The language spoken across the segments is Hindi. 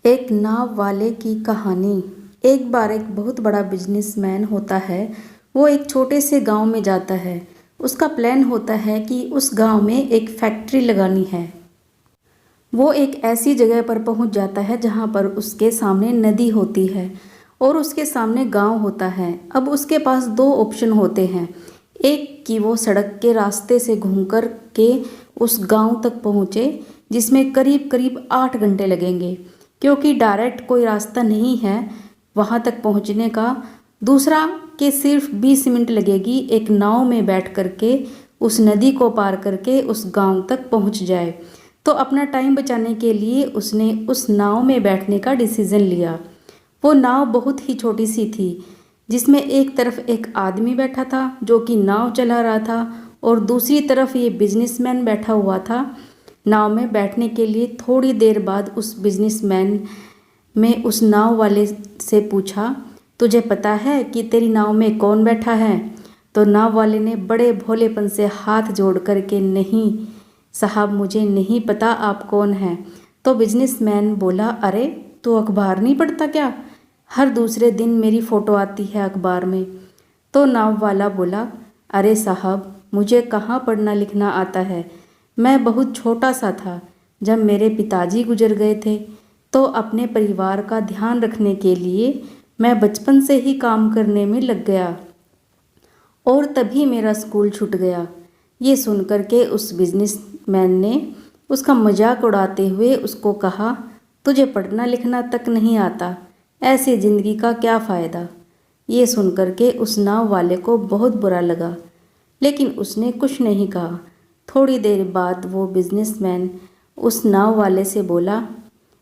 एक नाव वाले की कहानी। एक बार एक बहुत बड़ा बिजनेसमैन होता है। वो एक छोटे से गांव में जाता है। उसका प्लान होता है कि उस गांव में एक फैक्ट्री लगानी है। वो एक ऐसी जगह पर पहुंच जाता है जहां पर उसके सामने नदी होती है और उसके सामने गांव होता है। अब उसके पास दो ऑप्शन होते हैं। एक कि वो सड़क के रास्ते से घूम कर के उस गांव तक पहुंचे, जिसमें करीब करीब 8 घंटे लगेंगे, क्योंकि डायरेक्ट कोई रास्ता नहीं है वहां तक पहुंचने का। दूसरा कि सिर्फ 20 मिनट लगेगी एक नाव में बैठ करके उस नदी को पार करके उस गांव तक पहुंच जाए। तो अपना टाइम बचाने के लिए उसने उस नाव में बैठने का डिसीज़न लिया। वो नाव बहुत ही छोटी सी थी, जिसमें एक तरफ एक आदमी बैठा था जो कि नाव चला रहा था और दूसरी तरफ ये बिजनेसमैन बैठा हुआ था। नाव में बैठने के लिए थोड़ी देर बाद उस बिजनेसमैन में उस नाव वाले से पूछा, तुझे पता है कि तेरी नाव में कौन बैठा है? तो नाव वाले ने बड़े भोलेपन से हाथ जोड़ करके, नहीं साहब, मुझे नहीं पता आप कौन हैं। तो बिजनेसमैन बोला, अरे तू अखबार नहीं पढ़ता क्या? हर दूसरे दिन मेरी फ़ोटो आती है अखबार में। तो नाव वाला बोला, अरे साहब, मुझे कहाँ पढ़ना लिखना आता है। मैं बहुत छोटा सा था जब मेरे पिताजी गुजर गए थे, तो अपने परिवार का ध्यान रखने के लिए मैं बचपन से ही काम करने में लग गया और तभी मेरा स्कूल छूट गया। ये सुनकर के उस बिजनेसमैन ने उसका मजाक उड़ाते हुए उसको कहा, तुझे पढ़ना लिखना तक नहीं आता, ऐसी ज़िंदगी का क्या फ़ायदा। ये सुनकर के उस नाव वाले को बहुत बुरा लगा, लेकिन उसने कुछ नहीं कहा। थोड़ी देर बाद वो बिजनेसमैन उस नाव वाले से बोला,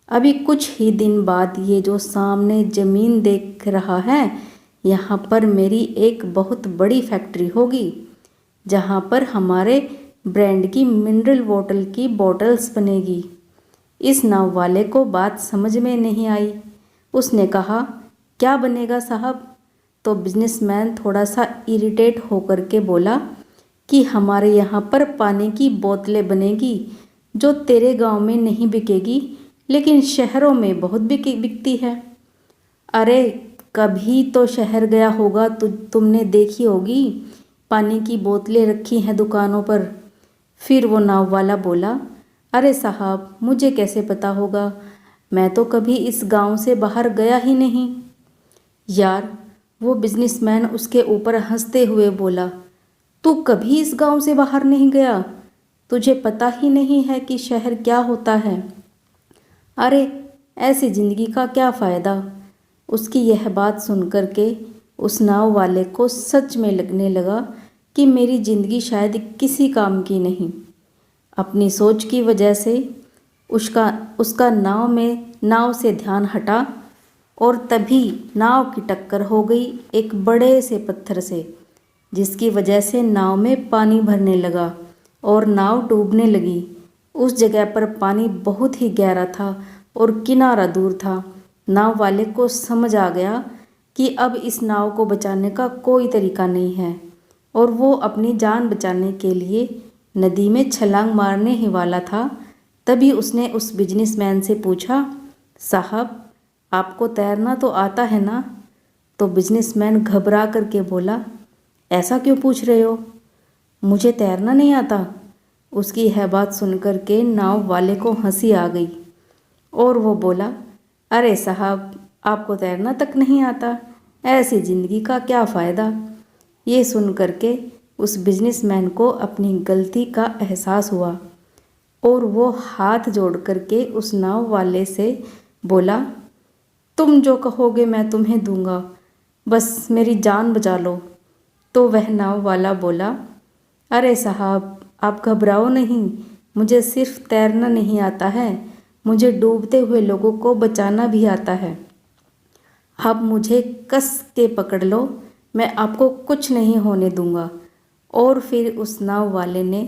अभी कुछ ही दिन बाद ये जो सामने ज़मीन देख रहा है, यहाँ पर मेरी एक बहुत बड़ी फैक्ट्री होगी, जहाँ पर हमारे ब्रांड की मिनरल वाटर की बॉटल्स बनेगी। इस नाव वाले को बात समझ में नहीं आई। उसने कहा, क्या बनेगा साहब? तो बिजनेसमैन थोड़ा सा इरिटेट होकर के बोला कि हमारे यहाँ पर पानी की बोतलें बनेगी, जो तेरे गांव में नहीं बिकेगी लेकिन शहरों में बहुत बिकती है। अरे कभी तो शहर गया होगा तो तुमने देखी होगी, पानी की बोतलें रखी हैं दुकानों पर। फिर वो नाव वाला बोला, अरे साहब, मुझे कैसे पता होगा, मैं तो कभी इस गांव से बाहर गया ही नहीं। यार, वो बिजनेसमैन उसके ऊपर हंसते हुए बोला, तू कभी इस गांव से बाहर नहीं गया? तुझे पता ही नहीं है कि शहर क्या होता है? अरे ऐसी ज़िंदगी का क्या फ़ायदा। उसकी यह बात सुनकर के उस नाव वाले को सच में लगने लगा कि मेरी ज़िंदगी शायद किसी काम की नहीं। अपनी सोच की वजह से उसका उसका नाव से ध्यान हटा और तभी नाव की टक्कर हो गई एक बड़े से पत्थर से, जिसकी वजह से नाव में पानी भरने लगा और नाव डूबने लगी। उस जगह पर पानी बहुत ही गहरा था और किनारा दूर था। नाव वाले को समझ आ गया कि अब इस नाव को बचाने का कोई तरीका नहीं है और वो अपनी जान बचाने के लिए नदी में छलांग मारने ही वाला था। तभी उसने उस बिजनेसमैन से पूछा, साहब, आपको तैरना तो आता है ना? तो बिजनेसमैन घबरा करके बोला, ऐसा क्यों पूछ रहे हो, मुझे तैरना नहीं आता। उसकी यह बात सुनकर के नाव वाले को हंसी आ गई और वो बोला, अरे साहब, आपको तैरना तक नहीं आता, ऐसी ज़िंदगी का क्या फ़ायदा। ये सुन करके उस बिजनेसमैन को अपनी गलती का एहसास हुआ और वो हाथ जोड़ करके उस नाव वाले से बोला, तुम जो कहोगे मैं तुम्हें दूंगा, बस मेरी जान बचा लो। तो वह नाव वाला बोला, अरे साहब, आप घबराओ नहीं, मुझे सिर्फ तैरना नहीं आता है, मुझे डूबते हुए लोगों को बचाना भी आता है। अब मुझे कस के पकड़ लो, मैं आपको कुछ नहीं होने दूंगा। और फिर उस नाव वाले ने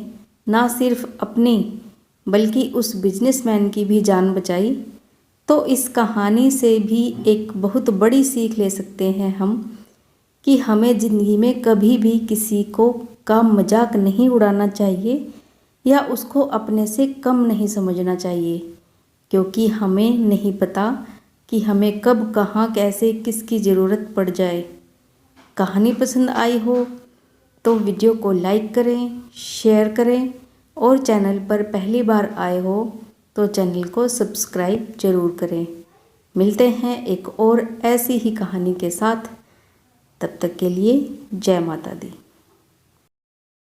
ना सिर्फ अपनी बल्कि उस बिजनेसमैन की भी जान बचाई। तो इस कहानी से भी एक बहुत बड़ी सीख ले सकते हैं हम कि हमें ज़िंदगी में कभी भी किसी को का मजाक नहीं उड़ाना चाहिए या उसको अपने से कम नहीं समझना चाहिए, क्योंकि हमें नहीं पता कि हमें कब कहाँ कैसे किसकी ज़रूरत पड़ जाए। कहानी पसंद आई हो तो वीडियो को लाइक करें, शेयर करें और चैनल पर पहली बार आए हो तो चैनल को सब्सक्राइब ज़रूर करें। मिलते हैं एक और ऐसी ही कहानी के साथ। तब तक के लिए जय माता दी।